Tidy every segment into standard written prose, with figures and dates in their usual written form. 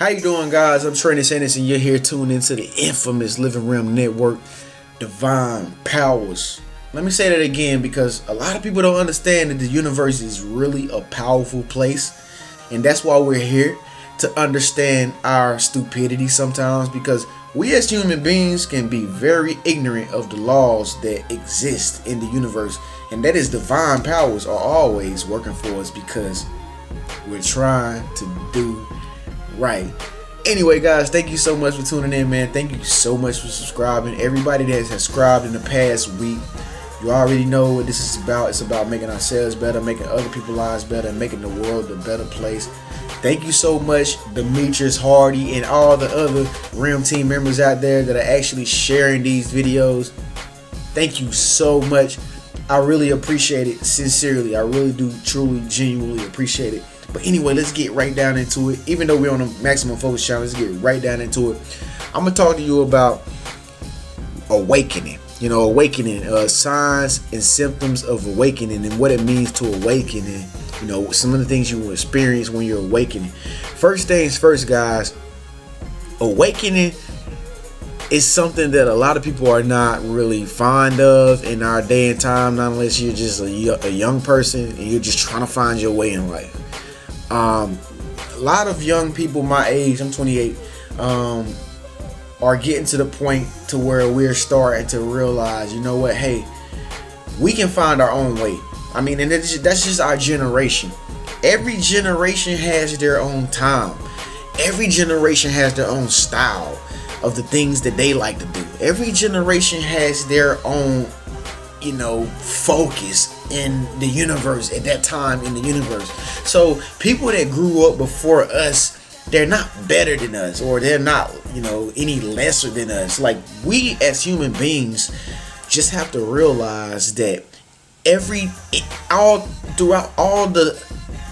How you doing, guys? I'm Trenius Henderson. You're here tuned into the infamous Living Realm Network, Divine Powers. Let me say that again because a lot of people don't understand that the universe is really a powerful place, and that's why we're here to understand our stupidity sometimes, because we as human beings can be very ignorant of the laws that exist in the universe, and that is divine powers are always working for us because we're trying to do right. Anyway, guys, thank you so much for tuning in, man. Thank you so much for subscribing. Everybody that has subscribed in the past week, you already know what this is about. It's about making ourselves better, making other people's lives better, and making the world a better place. Thank you so much, Demetrius, Hardy, and all the other Realm team members out there that are actually sharing these videos. Thank you so much. I really appreciate it. Sincerely, I really do, truly, genuinely appreciate it. But anyway, let's get right down into it. Even though we're on a Maximum Focus channel, let's get right down into it. I'm going to talk to you about awakening. You know, awakening, signs and symptoms of awakening and what it means to awaken, and, you know, some of the things you will experience when you're awakening. First things first, guys, awakening is something that a lot of people are not really fond of in our day and time, not unless you're just a young person and you're just trying to find your way in life. A lot of young people my age, I'm 28, are getting to the point to where we're starting to realize, you know what, hey, we can find our own way. I mean, and that's just our generation. Every generation has their own time. Every generation has their own style of the things that they like to do. Every generation has their own, you know, focus in the universe at that time in the universe. So people that grew up before us, they're not better than us, or they're not, you know, any lesser than us. Like, we as human beings just have to realize that throughout all the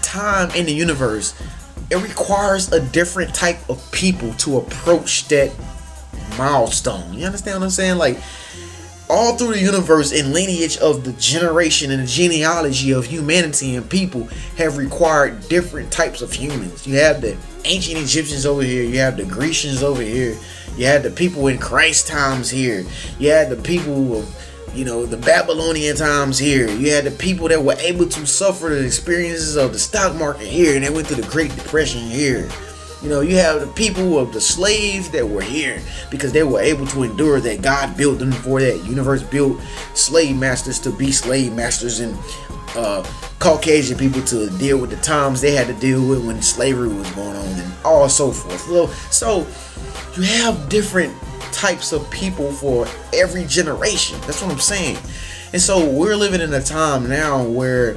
time in the universe, it requires a different type of people to approach that milestone. You understand what I'm saying? Like, all through the universe and lineage of the generation and the genealogy of humanity and people have required different types of humans. You have the ancient Egyptians over here, you have the Grecians over here, you had the people in Christ times here, you had the people of, you know, the Babylonian times here, you had the people that were able to suffer the experiences of the stock market here, and they went through the Great Depression here. You know, you have the people of the slaves that were here because they were able to endure that. God built them for that. Universe built slave masters to be slave masters, and Caucasian people to deal with the times they had to deal with when slavery was going on, and all so forth. So you have different types of people for every generation. That's what I'm saying. And so we're living in a time now where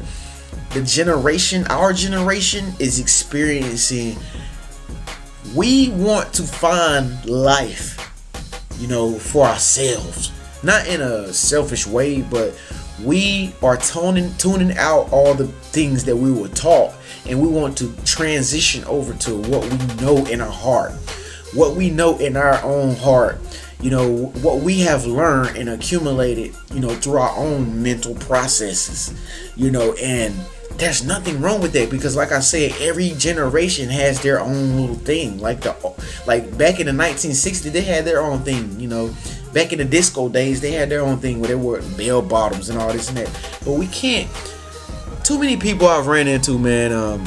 our generation is experiencing, we want to find life, you know, for ourselves. Not in a selfish way, but we are tuning out all the things that we were taught, and we want to transition over to what we know in our heart, what we know in our own heart, you know, what we have learned and accumulated, you know, through our own mental processes, you know. And there's nothing wrong with that, because like I said, every generation has their own little thing. Like back in the 1960s, they had their own thing, you know. Back in the disco days, they had their own thing where they wore bell bottoms and all this and that. But we can't, too many people I've ran into, man,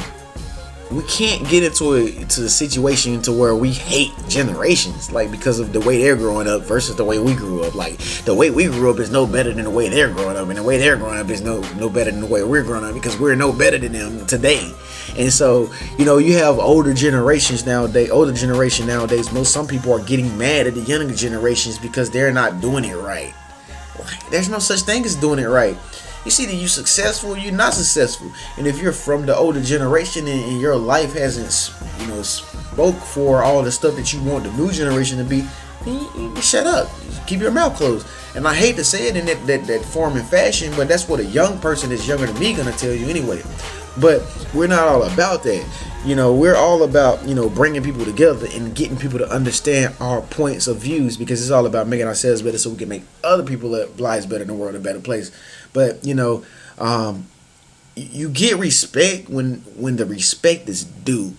we can't get into a situation to where we hate generations, like, because of the way they're growing up versus the way we grew up. Like, the way we grew up is no better than the way they're growing up, and the way they're growing up is no better than the way we're growing up, because we're no better than them today. And so, you know, you have older generation nowadays. Some people are getting mad at the younger generations because they're not doing it right. Like, there's no such thing as doing it right. It's either you successful or you're not successful. And if you're from the older generation and your life hasn't, you know, spoke for all the stuff that you want the new generation to be, then you shut up. Keep your mouth closed. And I hate to say it in that form and fashion, but that's what a young person that's younger than me gonna tell you anyway. But we're not all about that. You know, we're all about, you know, bringing people together and getting people to understand our points of views, because it's all about making ourselves better so we can make other people's lives better in the world a better place. But, you know, you get respect when the respect is due.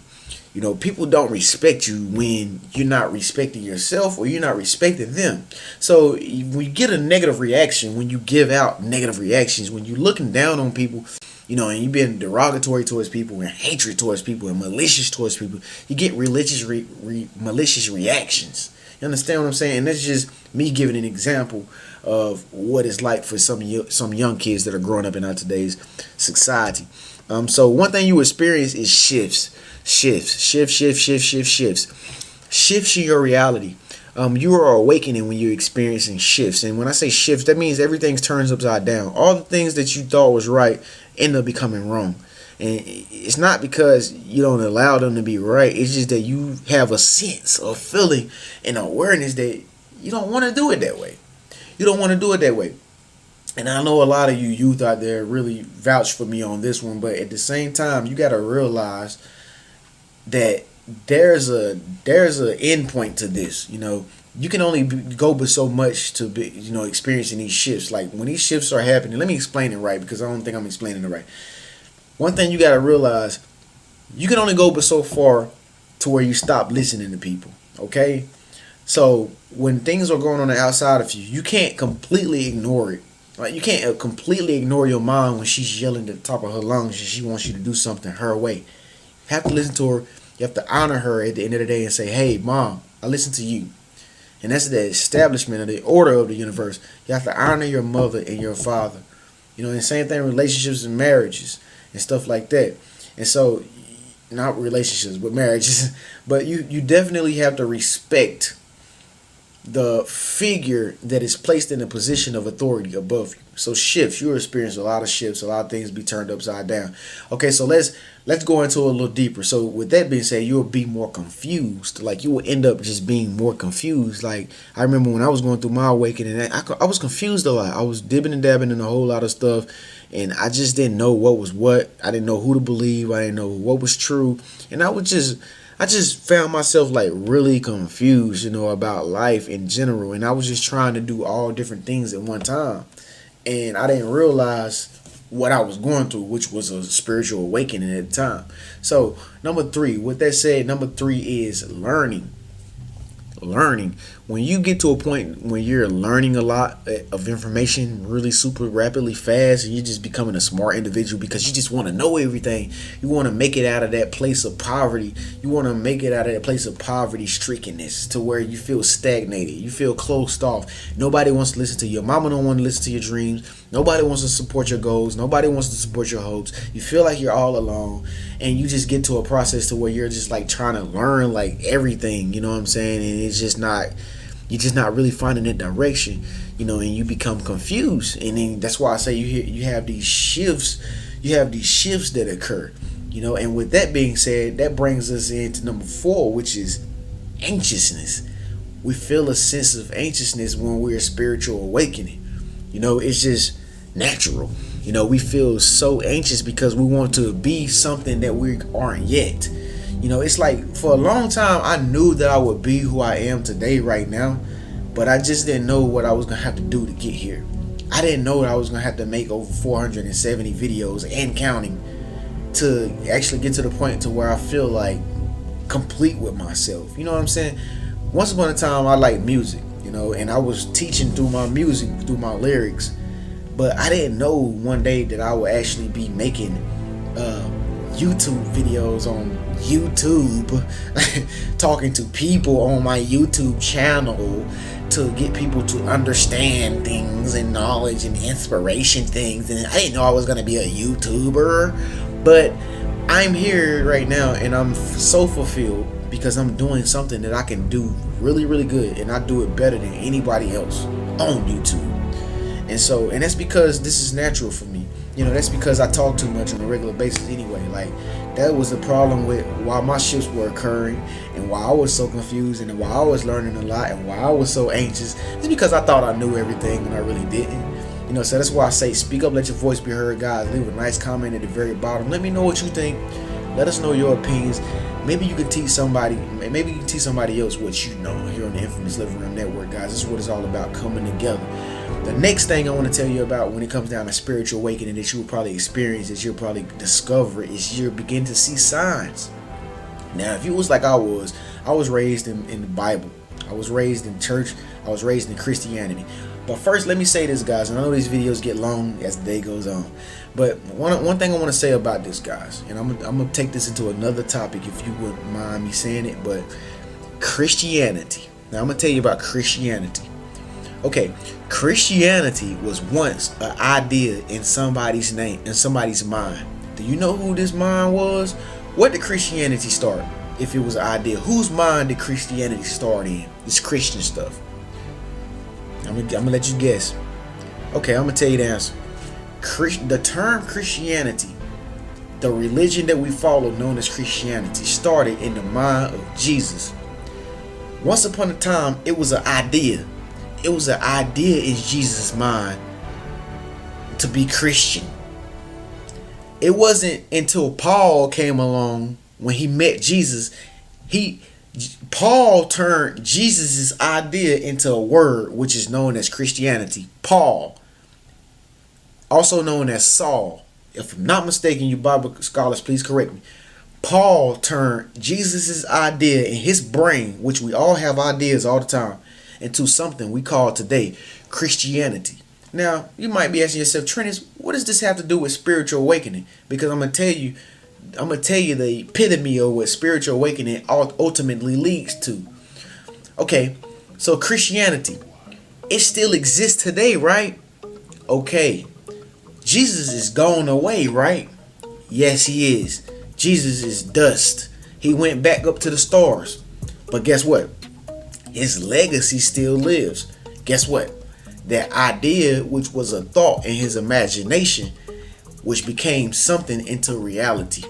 You know, people don't respect you when you're not respecting yourself or you're not respecting them. So when you get a negative reaction, when you give out negative reactions, when you're looking down on people, you know, and you're being derogatory towards people and hatred towards people and malicious towards people, you get malicious reactions. You understand what I'm saying? And that's just me giving an example of what it's like for some young kids that are growing up in our today's society. So one thing you experience is shifts in your reality. You are awakening when you're experiencing shifts. And when I say shifts, that means everything turns upside down. All the things that you thought was right end up becoming wrong. And it's not because you don't allow them to be right. It's just that you have a sense of feeling and awareness that you don't want to do it that way. You don't want to do it that way. And I know a lot of you youth out there really vouch for me on this one, but at the same time, you got to realize that there's a end point to this. You know, you can only go but so much to be, you know, experiencing these shifts. Like when these shifts are happening, let me explain it right, because I don't think I'm explaining it right. One thing you got to realize, you can only go but so far to where you stop listening to people. Okay, so when things are going on the outside of you, you can't completely ignore it. Right? You can't completely ignore your mom when she's yelling at the top of her lungs and she wants you to do something her way. You have to listen to her. You have to honor her at the end of the day and say, hey, Mom, I listen to you. And that's the establishment of the order of the universe. You have to honor your mother and your father. You know, and same thing in relationships and marriages and stuff like that. And so, not relationships, but marriages. But you definitely have to respect the figure that is placed in a position of authority above you. So shifts, you experience a lot of shifts, a lot of things be turned upside down. Okay, so let's go into a little deeper. So with that being said, you'll be more confused. Like you will end up just being more confused. Like I remember when I was going through my awakening, I was confused a lot. I was dibbing and dabbing in a whole lot of stuff, and I just didn't know what was what. I didn't know who to believe. I didn't know what was true, and I just found myself like really confused, you know, about life in general. And I was just trying to do all different things at one time. And I didn't realize what I was going through, which was a spiritual awakening at the time. So number 3, with that said, number 3 is learning. When you get to a point when you're learning a lot of information really super rapidly fast, and you're just becoming a smart individual because you just want to know everything. You want to make it out of that place of poverty. You want to make it out of that place of poverty strickenness to where you feel stagnated. You feel closed off. Nobody wants to listen to you. Your mama don't want to listen to your dreams. Nobody wants to support your goals. Nobody wants to support your hopes. You feel like you're all alone, and you just get to a process to where you're just like trying to learn like everything, you know what I'm saying? And it's just not, you're just not really finding that direction, you know, and you become confused. And then that's why I say you have these shifts, that occur, you know. And with that being said, that brings us into number 4, which is anxiousness. We feel a sense of anxiousness when we're spiritual awakening. You know, it's just natural. You know, we feel so anxious because we want to be something that we aren't yet. You know, it's like for a long time, I knew that I would be who I am today right now, but I just didn't know what I was going to have to do to get here. I didn't know that I was going to have to make over 470 videos and counting to actually get to the point to where I feel like complete with myself. You know what I'm saying? Once upon a time, I liked music, you know, and I was teaching through my music, through my lyrics, but I didn't know one day that I would actually be making YouTube videos on YouTube, talking to people on my YouTube channel to get people to understand things and knowledge and inspiration things. And I didn't know I was going to be a YouTuber, but I'm here right now and I'm so fulfilled because I'm doing something that I can do really, really good, and I do it better than anybody else on YouTube. And that's because this is natural for me. You know, that's because I talk too much on a regular basis anyway. Like, that was the problem with why my shifts were occurring and why I was so confused and why I was learning a lot and why I was so anxious. It's because I thought I knew everything when I really didn't. You know, so that's why I say speak up, let your voice be heard, guys. Leave a nice comment at the very bottom. Let me know what you think. Let us know your opinions. Maybe you can teach somebody, else what you know here on the Infamous Living Room Network, guys. This is what it's all about, coming together. The next thing I want to tell you about when it comes down to spiritual awakening that you will probably experience, that you'll probably discover, is you'll begin to see signs. Now, if you was like I was raised in the Bible. I was raised in church. I was raised in Christianity. But first, let me say this, guys. And I know these videos get long as the day goes on. But one thing I want to say about this, guys, and I'm going to take this into another topic if you wouldn't mind me saying it, but Christianity. Now, I'm going to tell you about Christianity. Okay, Christianity was once an idea in somebody's name, in somebody's mind. Do you know who this mind was? What did Christianity start? If it was an idea, whose mind did Christianity start in? This Christian stuff. I'm gonna let you guess. Okay, I'm gonna tell you the answer. The term Christianity, the religion that we follow, known as Christianity, started in the mind of Jesus. Once upon a time, it was an idea. It was an idea in Jesus' mind to be Christian. It wasn't until Paul came along, when he met Jesus, Paul turned Jesus' idea into a word, which is known as Christianity. Paul, also known as Saul. If I'm not mistaken, you Bible scholars, please correct me. Paul turned Jesus' idea in his brain, which we all have ideas all the time, into something we call today Christianity. Now, you might be asking yourself, Trenius, what does this have to do with spiritual awakening? Because I'm gonna tell you the epitome of what spiritual awakening ultimately leads to. Okay, so Christianity, it still exists today, right? Okay, Jesus is gone away, right? Yes, he is. Jesus is dust. He went back up to the stars. But guess what? His legacy still lives. Guess what? That idea, which was a thought in his imagination, which became something into reality,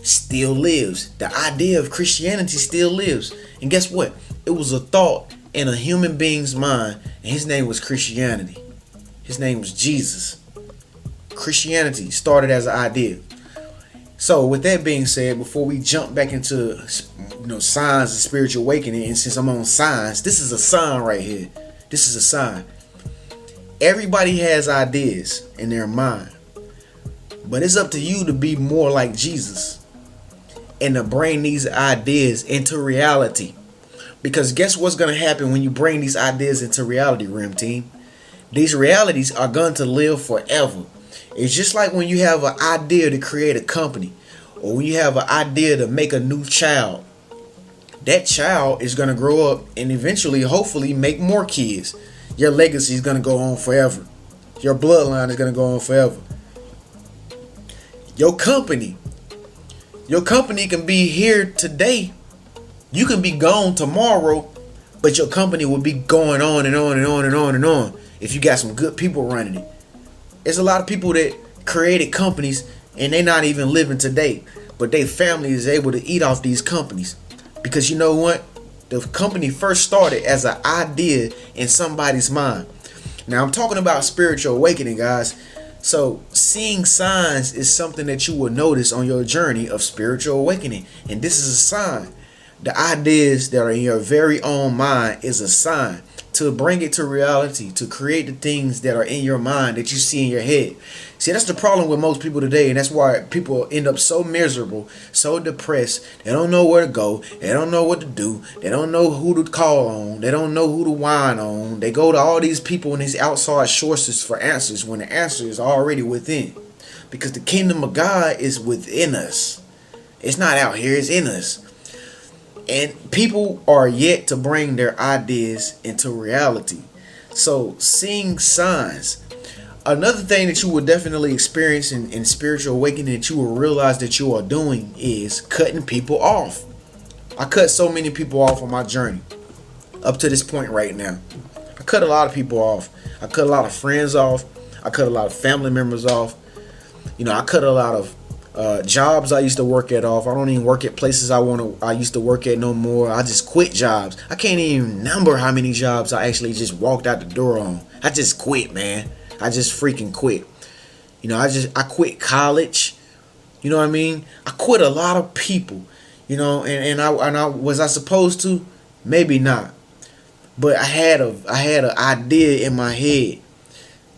still lives. The idea of Christianity still lives. And guess what? It was a thought in a human being's mind, and his name was Christianity. His name was Jesus. Christianity started as an idea. So with that being said, before we jump back into signs of spiritual awakening, and since I'm on signs, this is a sign right here. This is a sign. Everybody has ideas in their mind, but it's up to you to be more like Jesus and to bring these ideas into reality. Because guess what's going to happen when you bring these ideas into reality, RIM team? These realities are going to live forever. It's just like when you have an idea to create a company, or when you have an idea to make a new child. That child is going to grow up and eventually, hopefully, make more kids. Your legacy is going to go on forever. Your bloodline is going to go on forever. Your company can be here today. You can be gone tomorrow, but your company will be going on and on and on and on and on if you got some good people running it. There's a lot of people that created companies and they're not even living today, but their family is able to eat off these companies. Because you know what? The company first started as an idea in somebody's mind. Now I'm talking about spiritual awakening, guys. So seeing signs is something that you will notice on your journey of spiritual awakening. And this is a sign. The ideas that are in your very own mind is a sign to bring it to reality, to create the things that are in your mind that you see in your head. See, that's the problem with most people today, and that's why people end up so miserable, so depressed. They don't know where to go. They don't know what to do. They don't know who to call on. They don't know who to whine on. They go to all these people and these outside sources for answers when the answer is already within. Because the kingdom of God is within us. It's not out here, it's in us. And people are yet to bring their ideas into reality. So seeing signs. Another thing that you will definitely experience in spiritual awakening that you will realize that you are doing is cutting people off. I cut so many people off on my journey up to this point right now. I cut a lot of people off. I cut a lot of friends off. I cut a lot of family members off. I cut a lot of jobs I used to work at off. I don't even work at places I used to work at no more. I just quit jobs. I can't even number how many jobs I actually just walked out the door on. I just quit, man. I just freaking quit. I quit college. You know what I mean? I quit a lot of people. And I was I supposed to? Maybe not. But I had an idea in my head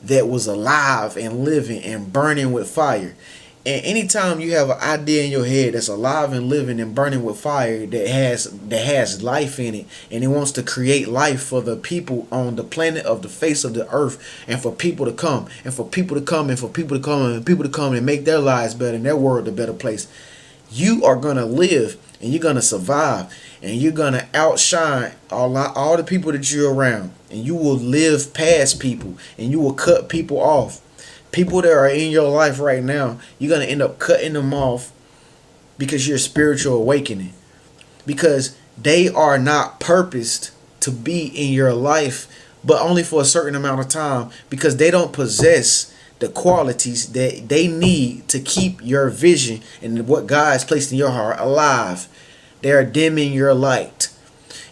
that was alive and living and burning with fire. And anytime you have an idea in your head that's alive and living and burning with fire, that has life in it, and it wants to create life for the people on the planet of the face of the earth, and for people to come, and for people to come, and for people to come, and people to come and make their lives better and their world a better place, you are gonna live and you're gonna survive, and you're gonna outshine all the people that you're around, and you will live past people, and you will cut people off. People that are in your life right now, you're going to end up cutting them off because you're spiritual awakening. Because they are not purposed to be in your life, but only for a certain amount of time, because they don't possess the qualities that they need to keep your vision and what God has placed in your heart alive. They are dimming your light.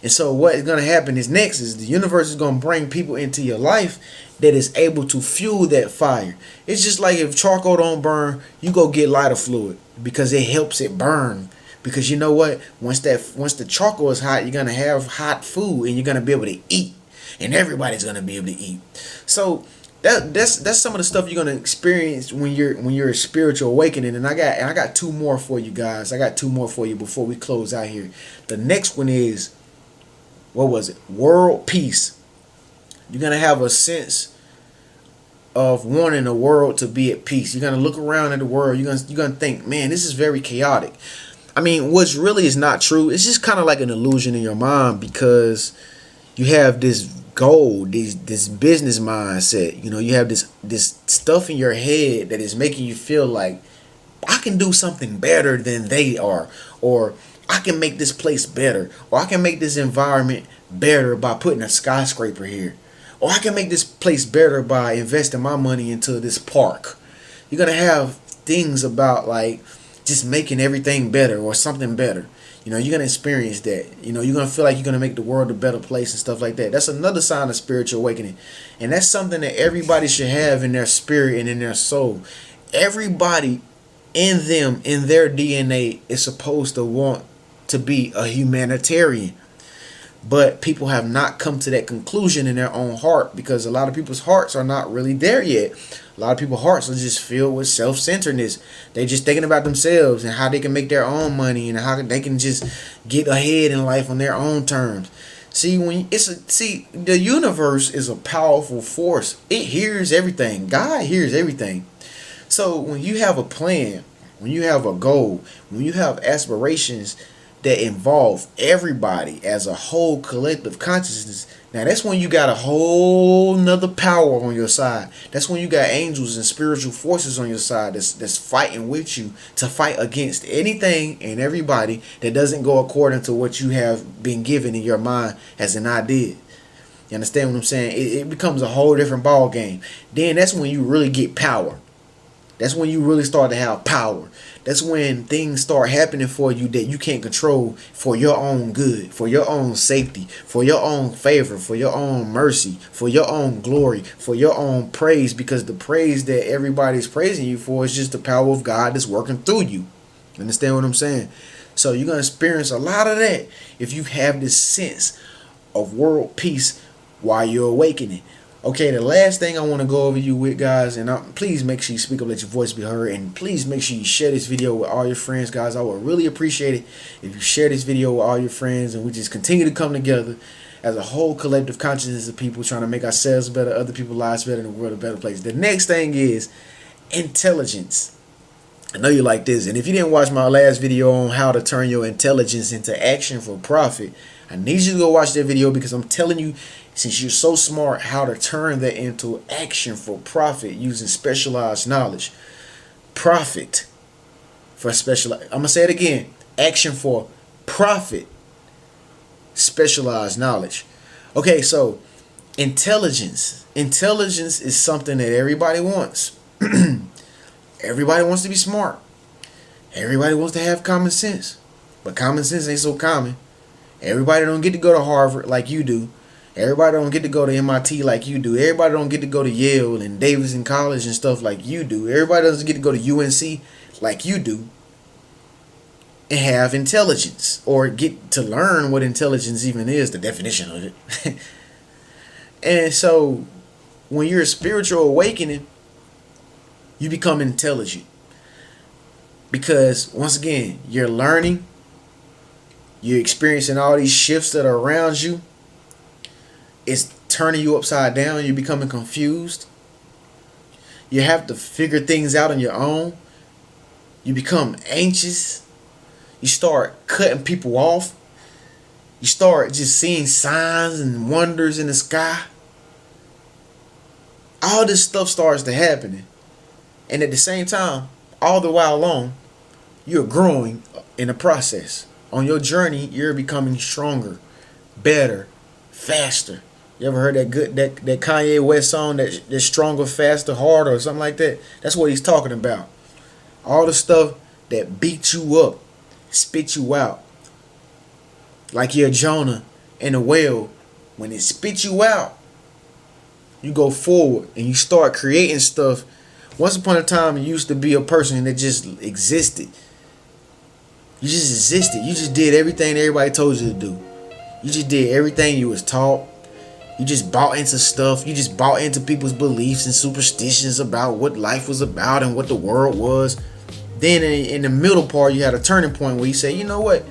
And so what is going to happen is next is the universe is going to bring people into your life that is able to fuel that fire. It's just like if charcoal don't burn, you go get lighter fluid because it helps it burn. Because you know what? Once the charcoal is hot, you're going to have hot food and you're going to be able to eat. And everybody's going to be able to eat. So that's some of the stuff you're going to experience when you're a spiritual awakening. And I got two more for you guys. I got two more for you before we close out here. The next one is, what was it? World peace. You're going to have a sense of wanting the world to be at peace. You're going to look around at the world. You're going to think, man, this is very chaotic. I mean, what's really is not true. It's just kind of like an illusion in your mind, because you have this goal, this business mindset. You know, you have this stuff in your head that is making you feel like I can do something better than they are, or I can make this place better, or I can make this environment better by putting a skyscraper here. Or I can make this place better by investing my money into this park. You're going to have things about like just making everything better or something better. You know, you're going to experience that. You know, you're going to feel like you're going to make the world a better place and stuff like that. That's another sign of spiritual awakening. And that's something that everybody should have in their spirit and in their soul. Everybody in them, in their DNA, is supposed to want to be a humanitarian. But people have not come to that conclusion in their own heart, because a lot of people's hearts are not really there yet. A lot of people's hearts are just filled with self-centeredness. They're just thinking about themselves and how they can make their own money and how they can just get ahead in life on their own terms. See, the universe is a powerful force. It hears everything. God hears everything. So when you have a plan, when you have a goal, when you have aspirations that involve everybody as a whole collective consciousness, now that's when you got a whole nother power on your side. That's when you got angels and spiritual forces on your side that's fighting with you to fight against anything and everybody that doesn't go according to what you have been given in your mind as an idea. You understand what I'm saying? It becomes a whole different ball game. Then that's when you really get power. That's when you really start to have power. That's when things start happening for you that you can't control, for your own good, for your own safety, for your own favor, for your own mercy, for your own glory, for your own praise. Because the praise that everybody's praising you for is just the power of God that's working through you. Understand what I'm saying? So you're going to experience a lot of that if you have this sense of world peace while you're awakening. Okay, the last thing I want to go over you with, guys, and please make sure you speak up, let your voice be heard, and please make sure you share this video with all your friends, guys. I would really appreciate it if you share this video with all your friends, and we just continue to come together as a whole collective consciousness of people trying to make ourselves better, other people's lives better, and the world a better place. The next thing is intelligence. I know you like this, and if you didn't watch my last video on how to turn your intelligence into action for profit, I need you to go watch that video, because I'm telling you, since you're so smart, how to turn that into action for profit using specialized knowledge. Profit for specialized. I'm going to say it again. Action for profit. Specialized knowledge. Okay, so intelligence. Intelligence is something that everybody wants. Everybody wants to be smart. Everybody wants to have common sense. But common sense ain't so common. Everybody don't get to go to Harvard like you do. Everybody don't get to go to MIT like you do. Everybody don't get to go to Yale and Davidson College and stuff like you do. Everybody doesn't get to go to UNC like you do and have intelligence, or get to learn what intelligence even is, the definition of it. And so when you're a spiritual awakening, you become intelligent. Because once again, you're learning, you're experiencing all these shifts that are around you. It's turning you upside down. You're becoming confused. You have to figure things out on your own. You become anxious. You start cutting people off. You start just seeing signs and wonders in the sky. All this stuff starts to happen. And at the same time, all the while long, you're growing in the process. On your journey, you're becoming stronger, better, faster. You ever heard that Kanye West song, that stronger, faster, harder, or something like that? That's what he's talking about. All the stuff that beat you up, spit you out. Like you're Jonah in a whale. When it spits you out, you go forward and you start creating stuff. Once upon a time, you used to be a person that just existed. You just existed. You just did everything everybody told you to do. You just did everything you was taught. You just bought into stuff. You just bought into people's beliefs and superstitions about what life was about and what the world was. Then in the middle part, you had a turning point where you say, you know what?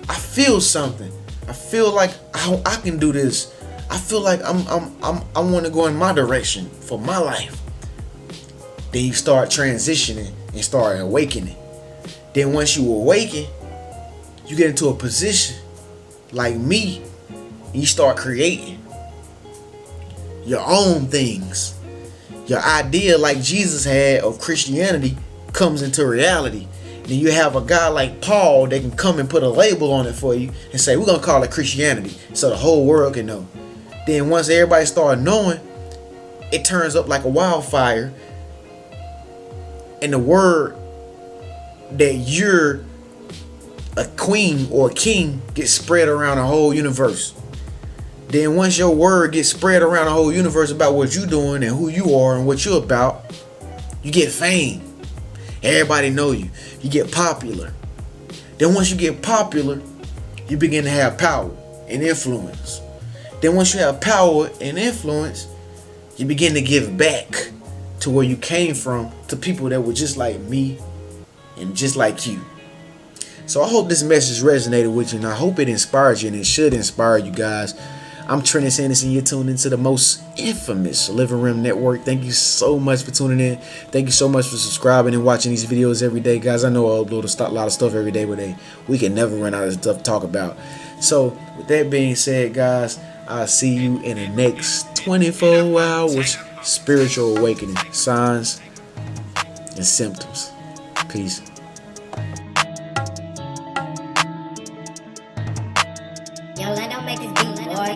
I feel something. I feel like I can do this. I feel like I want to go in my direction for my life. Then you start transitioning and start awakening. Then once you awaken, you get into a position like me, and you start creating your own things. Your idea, like Jesus had, of Christianity comes into reality. Then you have a guy like Paul that can come and put a label on it for you and say, we're going to call it Christianity, so the whole world can know. Then once everybody starts knowing, it turns up like a wildfire. And the word that you're a queen or a king gets spread around the whole universe. Then once your word gets spread around the whole universe about what you're doing and who you are and what you're about, you get fame. Everybody know you. You get popular. Then once you get popular, you begin to have power and influence. Then once you have power and influence, you begin to give back to where you came from, to people that were just like me and just like you. So I hope this message resonated with you, and I hope it inspires you, and it should inspire you guys. I'm Trenius Henderson. You're tuned into the most infamous Living Room Network. Thank you so much for tuning in. Thank you so much for subscribing and watching these videos every day, guys. I know I upload a lot of stuff every day, but we can never run out of stuff to talk about. So with that being said, guys, I'll see you in the next 24 hours. Spiritual awakening, signs and symptoms. Peace. Yo, let don't make this beat, boy.